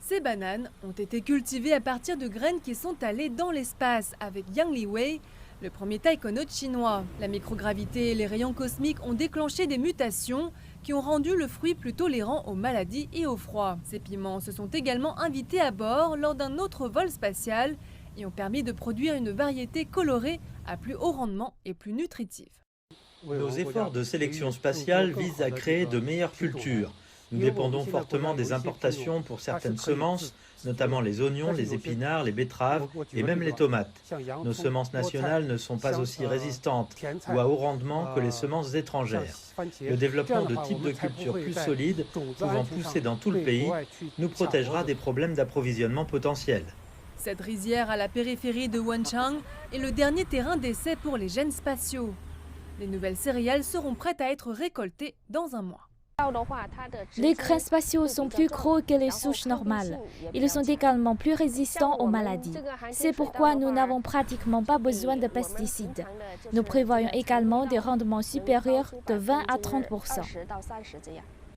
Ces bananes ont été cultivées à partir de graines qui sont allées dans l'espace avec Yang Liwei, le premier taïkonaute chinois. La microgravité et les rayons cosmiques ont déclenché des mutations qui ont rendu le fruit plus tolérant aux maladies et au froid. Ces piments se sont également invités à bord lors d'un autre vol spatial et ont permis de produire une variété colorée à plus haut rendement et plus nutritive. Nos efforts de sélection spatiale visent à créer de meilleures cultures. Nous dépendons fortement des importations pour certaines semences, notamment les oignons, les épinards, les betteraves et même les tomates. Nos semences nationales ne sont pas aussi résistantes ou à haut rendement que les semences étrangères. Le développement de types de cultures plus solides, pouvant pousser dans tout le pays, nous protégera des problèmes d'approvisionnement potentiels. Cette rizière à la périphérie de Wenchang est le dernier terrain d'essai pour les gènes spatiaux. Les nouvelles céréales seront prêtes à être récoltées dans un mois. Les grains spatiaux sont plus gros que les souches normales. Ils sont également plus résistants aux maladies. C'est pourquoi nous n'avons pratiquement pas besoin de pesticides. Nous prévoyons également des rendements supérieurs de 20 à 30%.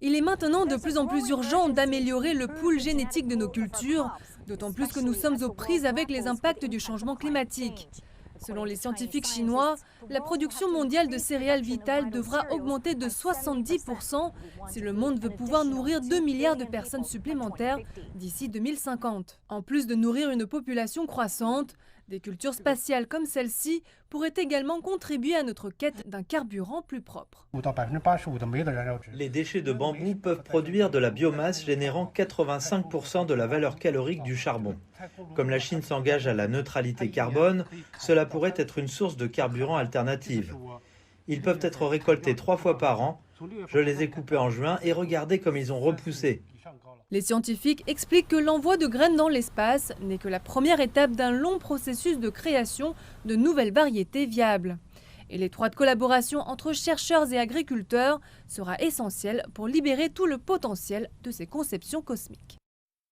Il est maintenant de plus en plus urgent d'améliorer le pool génétique de nos cultures, d'autant plus que nous sommes aux prises avec les impacts du changement climatique. Selon les scientifiques chinois, la production mondiale de céréales vitales devra augmenter de 70% si le monde veut pouvoir nourrir 2 milliards de personnes supplémentaires d'ici 2050. En plus de nourrir une population croissante, des cultures spatiales comme celle-ci pourraient également contribuer à notre quête d'un carburant plus propre. Les déchets de bambou peuvent produire de la biomasse générant 85% de la valeur calorique du charbon. Comme la Chine s'engage à la neutralité carbone, cela pourrait être une source de carburant alternative. Ils peuvent être récoltés 3 fois par an. Je les ai coupés en juin et regardez comme ils ont repoussé. Les scientifiques expliquent que l'envoi de graines dans l'espace n'est que la première étape d'un long processus de création de nouvelles variétés viables. Et l'étroite collaboration entre chercheurs et agriculteurs sera essentielle pour libérer tout le potentiel de ces conceptions cosmiques.